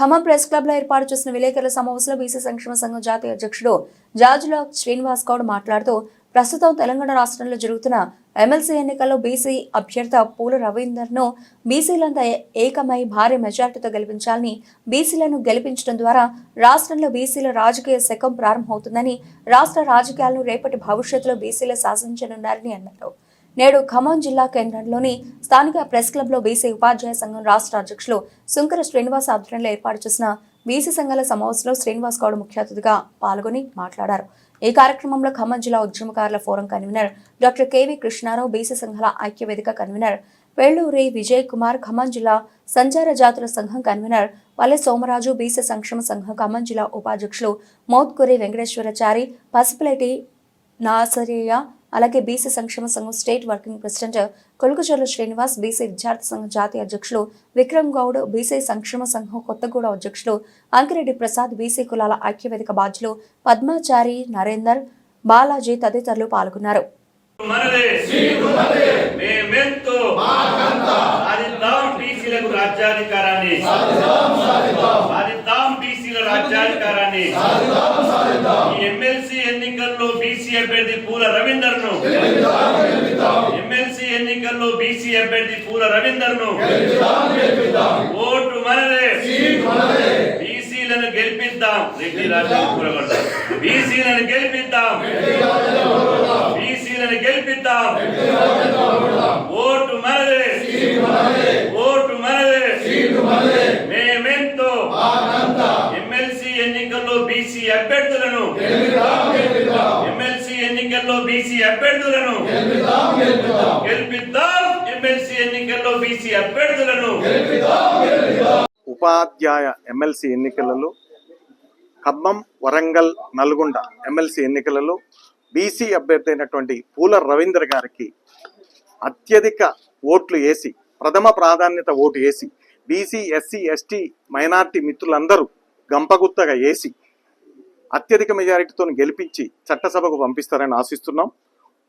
Khammam press club లో ఏర్పాటు చేసిన విలేకరుల సమావేశంలో బీసీ సంక్షేమ సంఘం జాతీయ అధ్యక్షుడు జాజుల శ్రీనివాస్ గౌడ్ మాట్లాడుతూ ప్రస్తుతం తెలంగాణ రాష్ట్రంలో జరుగుతున్న ఎమ్మెల్సీ ఎన్నికల్లో బీసీ అభ్యర్థి పూల రవీందర్ను బీసీలంతా ఏకమై భారీ మెజార్టీతో గెలిపించాలని, బీసీలను గెలిపించడం ద్వారా రాష్ట్రంలో బీసీల రాజకీయ శకం ప్రారంభమవుతుందని, రాష్ట్ర రాజకీయాలను రేపటి భవిష్యత్తులో బీసీలు శాసించనున్నారని అన్నారు. నేడు ఖమ్మం జిల్లా కేంద్రంలోని స్థానిక ప్రెస్ క్లబ్ లో బీసీ ఉపాధ్యాయ సంఘం రాష్ట్ర అధ్యక్షులు సుంకర శ్రీనివాస్ ఆధ్వర్యంలో ఏర్పాటు చేసిన బీసీ సంఘాల సమావేశంలో శ్రీనివాస్ గౌడ్ ముఖ్య అతిథిగా పాల్గొని మాట్లాడారు. ఈ కార్యక్రమంలో ఖమ్మం జిల్లా ఉద్యమకారుల forum convener doctor K V Krishnarao, BC సంఘాల ఐక్య వేదిక కన్వీనర్ పెళ్లూరి విజయ్ కుమార్, ఖమ్మం జిల్లా సంచార జాతుల సంఘం కన్వీనర్ పల్లె సోమరాజు, బీసీ సంక్షేమ సంఘం ఖమ్మం జిల్లా ఉపాధ్యక్షులు మౌత్కూరి వెంకటేశ్వరచారి, పసుపులేటి నాసరియా, అలాగే బీసీ సంక్షేమ సంఘం state working president Kolukucharla Srinivas, BC విద్యార్థి సంఘం జాతీయ అధ్యక్షులు విక్రమ్ గౌడ్, బీసీ సంక్షేమ సంఘం కొత్తగూడ అధ్యక్షులు అంకిరెడ్డి ప్రసాద్, బీసీ కులాల ఐక్యవేదిక బాధ్యులు పద్మాచారి, నరేందర్, బాలాజీ తదితరులు పాల్గొన్నారు. ఎమ్మెల్సీ ఎన్నికల్లో బీసీ అభ్యర్థి పూల రవీందర్ను ఓటు మనదే, బీసీలను గెలిపిద్దాం, బీసీలను గెలిపిద్దాం, బీసీలను గెలిపిద్దాం, ఓటు మనదే, ఓటు మనదే, మేమెంతో ఎమ్మెల్సీ ఎన్నికల్లో బీసీ అభ్యర్థులను గెలిపిద్దాం, ఎమ్మెల్సీ ఎన్నికల్లో బీసీ అభ్యర్థులను. ఉపాధ్యాయ ఎమ్మెల్సీ ఎన్నికలలో ఖమ్మం, వరంగల్, నల్గొండ ఎమ్మెల్సీ ఎన్నికలలో బీసీ అభ్యర్థి అయినటువంటి పూల రవీందర్ గారికి అత్యధిక ఓట్లు వేసి, ప్రథమ ప్రాధాన్యత ఓటు వేసి, బీసీ, ఎస్సీ, ఎస్టీ, మైనార్టీ మిత్రులందరూ గంపగుత్తగా వేసి అత్యధిక మెజారిటీతో గెలిపించి చట్టసభకు పంపిస్తారని ఆశిస్తున్నాం.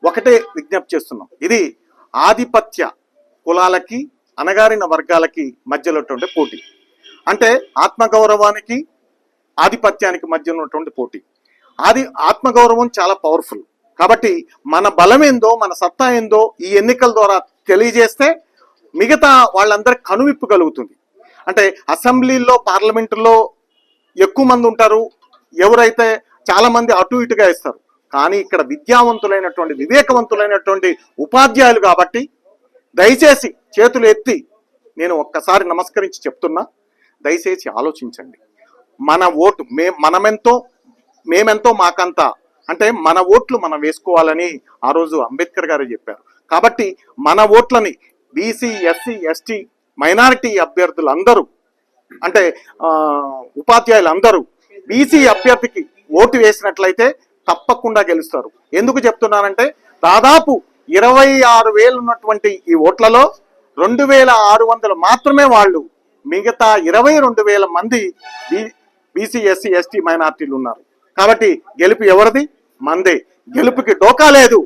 ఒకటే విజ్ఞప్తి చేస్తున్నాం, ఇది ఆధిపత్య కులాలకి, అణగారిన వర్గాలకి మధ్యలో ఉన్నటువంటి పోటీ. అంటే ఆత్మగౌరవానికి, ఆధిపత్యానికి మధ్య ఉన్నటువంటి పోటీ. ఆత్మగౌరవం చాలా పవర్ఫుల్. కాబట్టి మన బలం ఏందో, మన సత్తా ఏందో ఈ ఎన్నికల ద్వారా తెలియజేస్తే మిగతా వాళ్ళందరికీ కనువిప్పు కలుగుతుంది. అంటే అసెంబ్లీలో, పార్లమెంటులో ఎక్కువ మంది ఉంటారు, ఎవరైతే చాలా మంది అటు ఇటుగా ఇస్తారు. కానీ ఇక్కడ విద్యావంతులైనటువంటి, వివేకవంతులైనటువంటి ఉపాధ్యాయులు కాబట్టి దయచేసి చేతులు ఎత్తి నేను ఒక్కసారి నమస్కరించి చెప్తున్నా, దయచేసి ఆలోచించండి. మన ఓటు మనమెంతో, మేమెంతో మాకంతా, అంటే మన ఓట్లు మనం వేసుకోవాలని ఆ రోజు అంబేద్కర్ గారు చెప్పారు. కాబట్టి మన ఓట్లని బీసీ, ఎస్సీ, ఎస్టీ, మైనారిటీ అభ్యర్థులందరూ, అంటే ఉపాధ్యాయులందరూ బీసీ అభ్యర్థికి ఓటు వేసినట్లయితే తప్పకుండా గెలుస్తారు. ఎందుకు చెప్తున్నానంటే దాదాపు 26,000 ఉన్నటువంటి ఈ ఓట్లలో 2,600 మాత్రమే వాళ్ళు, మిగతా 22,000 మంది బీసీ, ఎస్సీ, ఎస్టీ, మైనార్టీలు ఉన్నారు. కాబట్టి గెలుపు ఎవరిది? మందే. గెలుపుకి డోకా లేదు.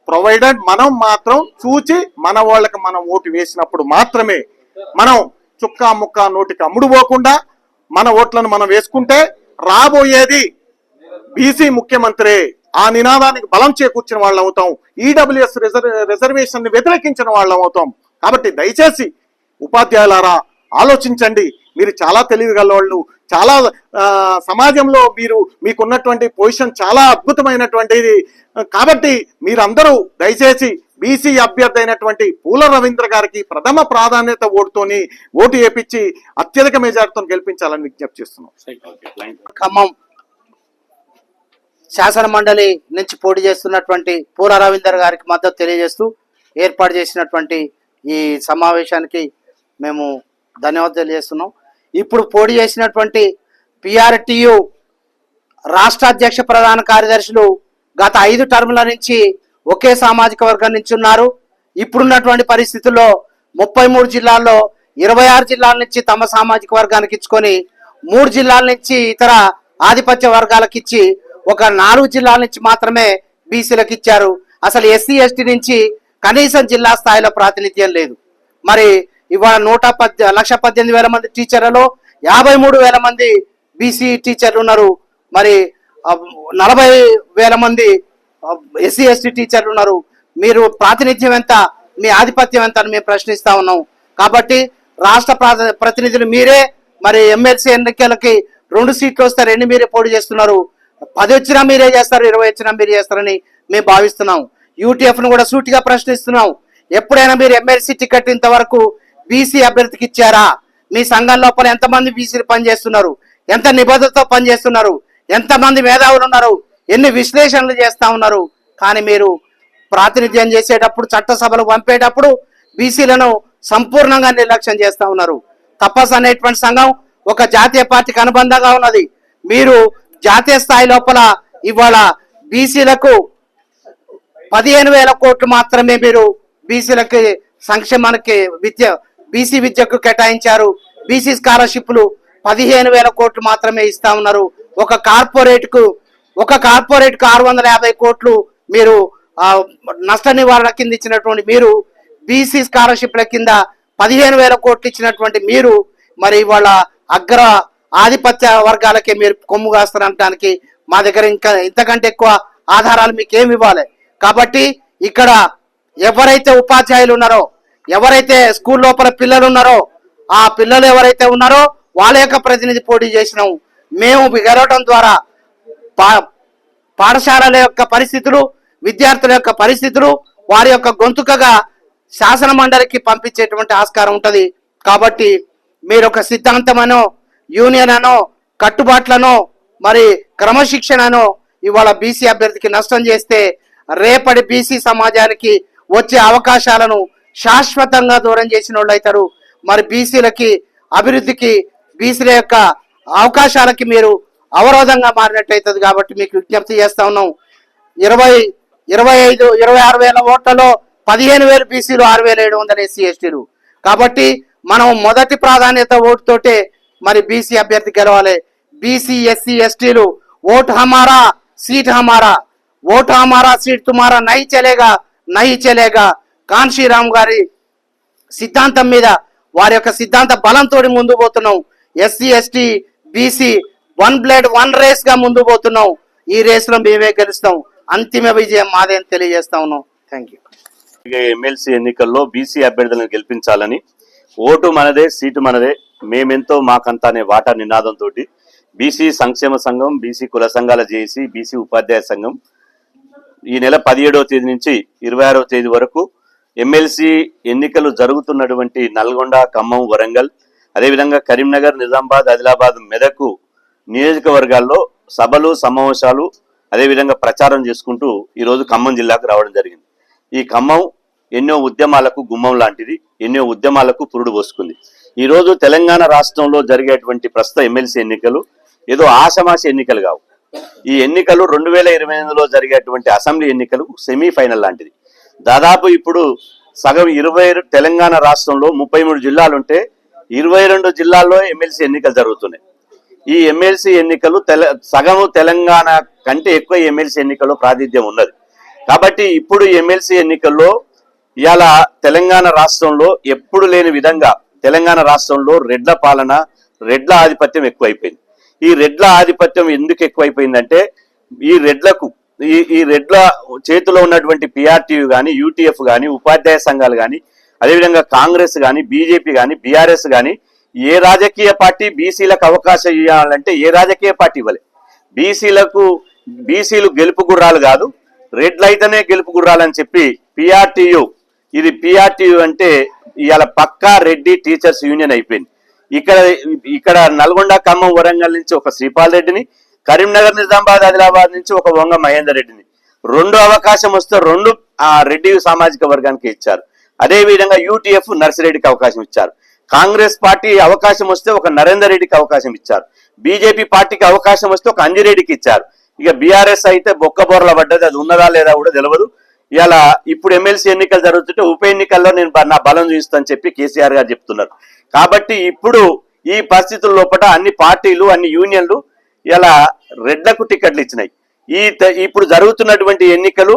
ప్రొవైడెడ్ మనం మాత్రం చూచి మన వాళ్ళకి మనం ఓటు వేసినప్పుడు మాత్రమే, మనం చుక్కా ముక్క నోటికి అమ్ముడు పోకుండా మన ఓట్లను మనం వేసుకుంటే రాబోయేది బీసీ ముఖ్యమంత్రి. ఆ నినాదానికి బలం చేకూర్చిన వాళ్ళం అవుతాం. ఈడబ్ల్యూఎస్ రిజర్వేషన్ ని వ్యతిరేకించిన వాళ్ళం అవుతాం. కాబట్టి దయచేసి ఉపాధ్యాయులారా ఆలోచించండి. మీరు చాలా తెలివిగల వాళ్ళు, చాలా సమాజంలో మీకున్నటువంటి పొజిషన్ చాలా అద్భుతమైనటువంటిది. కాబట్టి మీరందరూ దయచేసి బీసీ అభ్యర్థి అయినటువంటి పూల రవీంద్ర గారికి ప్రథమ ప్రాధాన్యత ఓటుతోని ఓటు వేపించి అత్యధిక మెజార్టీతో గెలిపించాలని విజ్ఞప్తి చేస్తున్నాం. ఖమ్మం శాసన మండలి నుంచి పోటీ చేస్తున్నటువంటి పూల రవీందర్ గారికి మద్దతు తెలియజేస్తూ ఏర్పాటు చేసినటువంటి ఈ సమావేశానికి మేము ధన్యవాదాలు తెలియజేస్తున్నాం. ఇప్పుడు పోటీ చేసినటువంటి పిఆర్టీయు రాష్ట్ర అధ్యక్ష ప్రధాన కార్యదర్శులు గత 5 టర్ముల నుంచి ఒకే సామాజిక వర్గం నుంచి ఉన్నారు. ఇప్పుడున్నటువంటి పరిస్థితుల్లో 33 జిల్లాల్లో 26 జిల్లాల నుంచి తమ సామాజిక వర్గానికి ఇచ్చుకొని 3 జిల్లాల నుంచి ఇతర ఆధిపత్య వర్గాలకు ఇచ్చి ఒక 4 జిల్లాల నుంచి మాత్రమే బీసీలకు ఇచ్చారు. అసలు ఎస్సీ, ఎస్టీ నుంచి కనీసం జిల్లా స్థాయిలో ప్రాతినిధ్యం లేదు. మరి ఇవాళ 118,00,000 మంది టీచర్లలో 53,000 మంది బీసీ టీచర్లు ఉన్నారు. మరి 40,000 మంది ఎస్సీ ఎస్టీ టీచర్లు ఉన్నారు. మీరు ప్రాతినిధ్యం ఎంత, మీ ఆధిపత్యం ఎంత అని మేము ప్రశ్నిస్తా ఉన్నాం. కాబట్టి రాష్ట్ర ప్రతినిధులు మీరే. మరి ఎమ్మెల్సీ ఎన్నికలకి 2 సీట్లు వస్తే 2 మీరే పోటీ చేస్తున్నారు. 10 వచ్చినా మీరే చేస్తారు, 20 వచ్చినా మీరే చేస్తారని మేము భావిస్తున్నాం. యూటీఎఫ్ ను కూడా సూటిగా ప్రశ్నిస్తున్నాం. ఎప్పుడైనా మీరు ఎమ్మెల్సీ టికెట్ ఇంతవరకు బీసీ అభ్యర్థికి ఇచ్చారా? మీ సంఘం లోపల ఎంతమంది బీసీలు పనిచేస్తున్నారు, ఎంత నిబద్ధతతో పనిచేస్తున్నారు, ఎంతమంది మేధావులు ఉన్నారు, ఎన్ని విశ్లేషణలు చేస్తా ఉన్నారు. కానీ మీరు ప్రాతినిధ్యం చేసేటప్పుడు, చట్టసభలు పంపేటప్పుడు బీసీలను సంపూర్ణంగా నిర్లక్ష్యం చేస్తా ఉన్నారు. తపస్ అనేటువంటి సంఘం ఒక జాతీయ పార్టీకి అనుబంధంగా ఉన్నది. మీరు జాతీయ స్థాయి లోపల ఇవాళ బీసీలకు 15,000 కోట్లు మాత్రమే మీరు బీసీలకి సంక్షేమానికి బీసీ విద్యకు కేటాయించారు. బీసీ స్కాలర్షిప్లు 15,000 కోట్లు మాత్రమే ఇస్తా ఉన్నారు. ఒక కార్పొరేట్ కు 650 కోట్లు మీరు నష్ట నివారణ కింద ఇచ్చినటువంటి మీరు, బీసీ స్కాలర్షిప్ల కింద 15,000 కోట్లు ఇచ్చినటువంటి మీరు, మరి ఇవాళ అగ్ర ఆధిపత్య వర్గాలకే మీరు కొమ్ము కాస్తారనడానికి మా దగ్గర ఇంకా ఇంతకంటే ఎక్కువ ఆధారాలు మీకు ఏమి ఇవ్వాలి. కాబట్టి ఇక్కడ ఎవరైతే ఉపాధ్యాయులు ఉన్నారో, ఎవరైతే స్కూల్ లోపల పిల్లలు ఉన్నారో, ఆ పిల్లలు ఎవరైతే ఉన్నారో వాళ్ళ యొక్క ప్రతినిధి పోటీ చేసినాం. మేము గెలవడం ద్వారా పాఠశాలల యొక్క పరిస్థితులు, విద్యార్థుల యొక్క పరిస్థితులు వారి యొక్క గొంతుకగా శాసన మండలికి పంపించేటువంటి ఆస్కారం ఉంటది. కాబట్టి మీరు ఒక సిద్ధాంతమనో, యూనియన్ అనో, కట్టుబాట్లనో, మరి క్రమశిక్షణనో ఇవాళ బీసీ అభ్యర్థికి నష్టం చేస్తే రేపటి బీసీ సమాజానికి వచ్చే అవకాశాలను శాశ్వతంగా దూరం చేసిన వాళ్ళు అవుతారు. మరి బీసీలకి అభివృద్ధికి, బీసీల యొక్క అవకాశాలకి మీరు అవరోధంగా మారినట్టయితుంది. కాబట్టి మీకు విజ్ఞప్తి చేస్తా ఉన్నాం. 26,000 ఓట్లలో 15,000 బీసీలు, 6,700 ఎస్సీ ఎస్టీలు. కాబట్టి మనం మొదటి ప్రాధాన్యత ఓటుతోటే మరి బీసీ అభ్యర్థి గెలవాలి. బీసీ ఎస్సీ ఎస్టీలు ఓటు హమారా సీట్ హమారా, ఓటు హమారా సీట్ తుమారా, నహీ చలేగా కాన్షీరామ్ గారి సిద్ధాంతం మీద, వారి యొక్క సిద్ధాంత బలంతో ముందు పోతున్నాం. SC ST BC 1 blood 1 race గా ముందు పోతున్నాం. ఈ రేస్ లో మేమే గెలుస్తాం. అంతిమ విజయం మాదే అని తెలియజేస్తా ఉన్నాం. Thank you. ఎమ్మెల్సీ ఎన్నికల్లో బీసీ అభ్యర్థులను గెలిపించాలని, ఓటు మనదే సీటు మనదే, మేమెంతో మాకంతా అనే వాటా నినాదంతో బీసీ సంక్షేమ సంఘం, బీసీ కుల సంఘాల జేఏసీ, బీసీ ఉపాధ్యాయ సంఘం ఈ నెల 17వ తేదీ నుంచి 26వ తేదీ వరకు ఎమ్మెల్సీ ఎన్నికలు జరుగుతున్నటువంటి నల్గొండ, ఖమ్మం, వరంగల్, అదేవిధంగా కరీంనగర్, నిజామాబాద్, ఆదిలాబాద్, మెదక్ నియోజకవర్గాల్లో సభలు, సమావేశాలు, అదేవిధంగా ప్రచారం చేసుకుంటూ ఈరోజు ఖమ్మం జిల్లాకు రావడం జరిగింది. ఈ ఖమ్మం ఎన్నో ఉద్యమాలకు గుమ్మం లాంటిది, ఎన్నో ఉద్యమాలకు పురుడు పోసుకుంది. ఈరోజు తెలంగాణ రాష్ట్రంలో జరిగేటువంటి ప్రస్తుత ఎమ్మెల్సీ ఎన్నికలు ఏదో ఆషమాషి ఎన్నికలు కావు. ఈ ఎన్నికలు 2028లో జరిగేటువంటి అసెంబ్లీ ఎన్నికలు సెమీఫైనల్ లాంటిది. దాదాపు ఇప్పుడు సగం 20 తెలంగాణ రాష్ట్రంలో 33 జిల్లాలుంటే 22 జిల్లాల్లో ఎమ్మెల్సీ ఎన్నికలు జరుగుతున్నాయి. ఈ ఎమ్మెల్సీ ఎన్నికలు సగము తెలంగాణ కంటే ఎక్కువ ఎమ్మెల్సీ ఎన్నికల్లో ప్రాతినిధ్యం ఉన్నది. కాబట్టి ఇప్పుడు ఎమ్మెల్సీ ఎన్నికల్లో ఇవాళ తెలంగాణ రాష్ట్రంలో ఎప్పుడు లేని విధంగా తెలంగాణ రాష్ట్రంలో రెడ్ల పాలన, రెడ్ల ఆధిపత్యం ఎక్కువైపోయింది. ఈ రెడ్ల ఆధిపత్యం ఎందుకు ఎక్కువైపోయిందంటే ఈ రెడ్ల చేతిలో ఉన్నటువంటి పిఆర్టీయు కానీ, యూటీఎఫ్ కానీ, ఉపాధ్యాయ సంఘాలు కానీ, అదేవిధంగా కాంగ్రెస్ కానీ, బీజేపీ కానీ, బీఆర్ఎస్ కానీ ఏ రాజకీయ పార్టీ బీసీలకు అవకాశం ఇవ్వాలంటే ఏ రాజకీయ పార్టీ ఇవ్వలే. బీసీలు గెలుపు గుర్రాలు కాదు, రెడ్లు అయితేనే గెలుపు గుర్రాలని చెప్పి పిఆర్టీయు అంటే ఇవాళ పక్కా రెడ్డి టీచర్స్ యూనియన్ అయిపోయింది. ఇక్కడ నల్గొండ, ఖమ్మం, వరంగల్ నుంచి ఒక శ్రీపాల్ రెడ్డిని, కరీంనగర్, నిజామాబాద్, ఆదిలాబాద్ నుంచి ఒక వంగ మహేందర్ రెడ్డిని 2 అవకాశం వస్తే 2 ఆ రెడ్డి సామాజిక వర్గానికి ఇచ్చారు. అదేవిధంగా యూటీఎఫ్ నర్సిరెడ్డికి అవకాశం ఇచ్చారు. కాంగ్రెస్ పార్టీ అవకాశం వస్తే ఒక నరేందర్ రెడ్డికి అవకాశం ఇచ్చారు. బీజేపీ పార్టీకి అవకాశం వస్తే ఒక అంజిరెడ్డికి ఇచ్చారు. ఇక బీఆర్ఎస్ అయితే బొక్కబోర్ల పడ్డది, అది ఉన్నదా లేదా కూడా తెలియదు. ఇలా ఇప్పుడు ఎమ్మెల్సీ ఎన్నికలు జరుగుతుంటే ఉప ఎన్నికల్లో నేను నా బలం చూస్తానని చెప్పి కేసీఆర్ గారు చెప్తున్నారు. కాబట్టి ఇప్పుడు ఈ పరిస్థితుల లోపల అన్ని పార్టీలు, అన్ని యూనియన్లు ఇలా రెడ్లకు టికెట్లు ఇచ్చినాయి. ఇప్పుడు జరుగుతున్నటువంటి ఎన్నికలు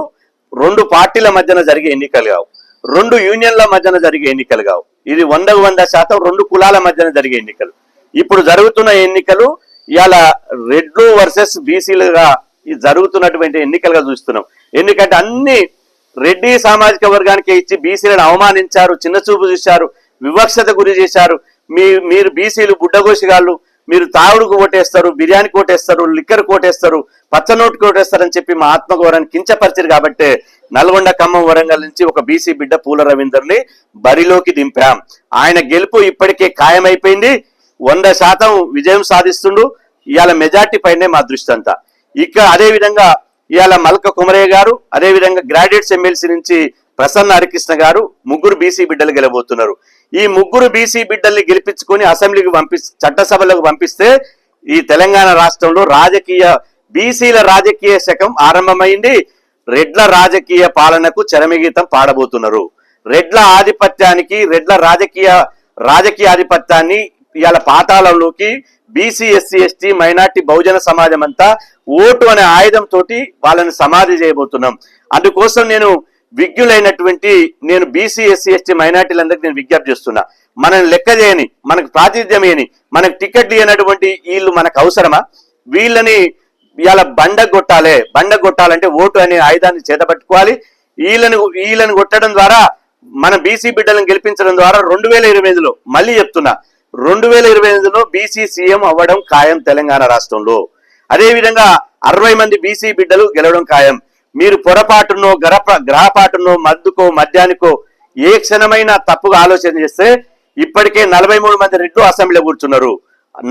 2 పార్టీల మధ్యన జరిగే ఎన్నికలు కావు, 2 యూనియన్ల మధ్యన జరిగే ఎన్నికలు కావు. ఇది 100% 2 కులాల మధ్యన జరిగే ఎన్నికలు. ఇప్పుడు జరుగుతున్న ఎన్నికలు ఇవాళ రెడ్లు వర్సెస్ బీసీలుగా జరుగుతున్నటువంటి ఎన్నికలుగా చూస్తున్నాం. ఎందుకంటే అన్ని రెడ్డి సామాజిక వర్గానికి ఇచ్చి బీసీలను అవమానించారు, చిన్నచూపు చూశారు, వివక్షత గురి చేశారు. మీరు బీసీలు బుడ్డగోషిగాళ్ళు, మీరు తాగుడుకు ఓటేస్తారు, బిర్యానీ కోటేస్తారు, లిక్కర్ కోటేస్తారు, పచ్చనోటు కోటేస్తారు అని చెప్పి మా ఆత్మగౌరవాన్ని కించపరిచారు. కాబట్టి నల్గొండ, ఖమ్మం, వరంగల్ నుంచి ఒక బీసీ బిడ్డ పూల రవీందర్ని బరిలోకి దింపాం. ఆయన గెలుపు ఇప్పటికే ఖాయమైపోయింది. 100% విజయం సాధిస్తుండు. ఇవాళ మెజార్టీ పైనే మా దృష్టి అంతా. ఇక అదే విధంగా ఇవాళ మల్క కుమరయ్య గారు, అదే విధంగా గ్రాడ్యుయేట్స్ ఎమ్మెల్సీ నుంచి ప్రసన్న హరికృష్ణ గారు ముగ్గురు బీసీ బిడ్డలు గెలబోతున్నారు. ఈ ముగ్గురు బీసీ బిడ్డల్ని గెలిపించుకొని అసెంబ్లీకి చట్టసభలకు పంపిస్తే ఈ తెలంగాణ రాష్ట్రంలో బీసీల రాజకీయ శకం ఆరంభమైంది. రెడ్ల రాజకీయ పాలనకు చరమగీతం పాడబోతున్నారు. రెడ్ల ఆధిపత్యానికి, రెడ్ల రాజకీయ ఆధిపత్యాన్ని ఇవాళ పాతాళంలోకి బీసీ, ఎస్సీ, ఎస్టీ, మైనార్టీ, బహుజన సమాజం అంతా ఓటు అనే ఆయుధం తోటి వాళ్ళని సమాధి చేయబోతున్నాం. అందుకోసం విజ్ఞులైనటువంటి బీసీ, ఎస్సీ, ఎస్టీ, మైనార్టీలందరికీ నేను విజ్ఞప్తి చేస్తున్నా. మనల్ని లెక్క చేయని, మనకు ప్రాతినిధ్యం చేయని, మనకు టికెట్లు ఇవ్వనటువంటి వీళ్ళు మనకు అవసరమా? వీళ్ళని ఇవాళ బండగొట్టాలంటే ఓటు అనే ఆయుధాన్ని చేతపట్టుకోవాలి. వీళ్ళని కొట్టడం ద్వారా మన బీసీ బిడ్డలను గెలిపించడం ద్వారా 2028లో మళ్ళీ చెప్తున్నా, 2028లో బీసీ సీఎం అవ్వడం ఖాయం తెలంగాణ రాష్ట్రంలో. అదేవిధంగా 60 మంది బీసీ బిడ్డలు గెలవడం ఖాయం. మీరు పొరపాటునో గ్రహపాటునో మద్యానికో ఏ క్షణమైనా తప్పుగా ఆలోచన చేస్తే ఇప్పటికే 43 మంది రెడ్లు అసెంబ్లీలో కూర్చున్నారు,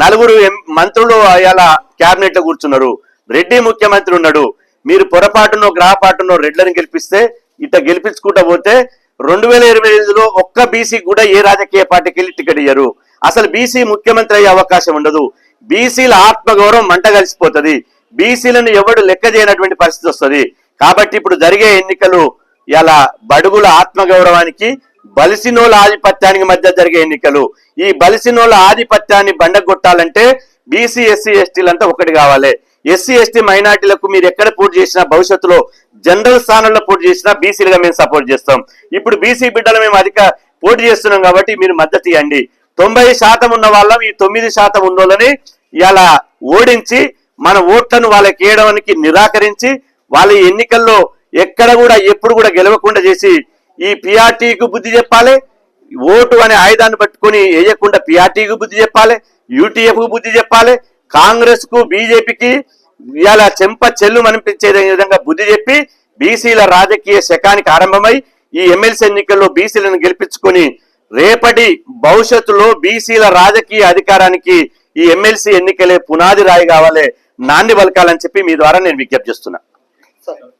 4 మంత్రులు అయాల క్యాబినెట్ లో కూర్చున్నారు, రెడ్డి ముఖ్యమంత్రి ఉన్నాడు. మీరు పొరపాటునో గ్రహపాటునో రెడ్లను గెలిపిస్తే గెలిపించుకుంటా పోతే 2025లో ఒక్క బీసీ కూడా ఏ రాజకీయ పార్టీకి వెళ్ళి టికెట్ ఇయ్యరు. అసలు బీసీ ముఖ్యమంత్రి అయ్యే అవకాశం ఉండదు. బీసీల ఆత్మగౌరవం మంట కలిసిపోతుంది. బీసీలను ఎవడు లెక్క చేయనటువంటి పరిస్థితి వస్తుంది. కాబట్టి ఇప్పుడు జరిగే ఎన్నికలు ఇలా బడుగుల ఆత్మగౌరవానికి, బలిసినోళ్ళ ఆధిపత్యానికి మధ్య జరిగే ఎన్నికలు. ఈ బలిసినోళ్ళ ఆధిపత్యాన్ని బండగొట్టాలంటే బీసీ, ఎస్సీ, ఎస్టీలంతా ఒకటి కావాలి. ఎస్సీ, ఎస్టీ, మైనార్టీలకు మీరు ఎక్కడ పోటీ చేసినా భవిష్యత్తులో జనరల్ స్థానంలో పోటీ చేసినా బీసీలుగా మేము సపోర్ట్ చేస్తాం. ఇప్పుడు బీసీ బిడ్డలు మేము అధిక పోటీ చేస్తున్నాం కాబట్టి మీరు మద్దతు ఇవ్వండి. 90% ఉన్న వాళ్ళం ఈ 9% ఉన్నోళ్ళని ఇలా ఓడించి మన ఓట్లను వాళ్ళకి వేయడానికి నిరాకరించి వాళ్ళ ఎన్నికల్లో ఎక్కడ కూడా ఎప్పుడు కూడా గెలవకుండా చేసి ఈ పిఆర్టీకి బుద్ధి చెప్పాలి. ఓటు అనే ఆయుధాన్ని పట్టుకొని వేయకుండా పిఆర్టీకి బుద్ధి చెప్పాలి, యూటీఎఫ్ కు బుద్ధి చెప్పాలి, కాంగ్రెస్ కు, బీజేపీకి ఇలా చెల్లు అనిపించే విధంగా బుద్ధి చెప్పి బీసీల రాజకీయ శకానికి ఆరంభమై ఈ ఎమ్మెల్సీ ఎన్నికల్లో బీసీలను గెలిపించుకొని రేపటి భవిష్యత్తులో బీసీల రాజకీయ అధికారానికి ఈ ఎమ్మెల్సీ ఎన్నికలే పునాది రాయి కావాలి, నాంది పలకాలని చెప్పి మీ ద్వారా నేను విజ్ఞప్తి చేస్తున్నా.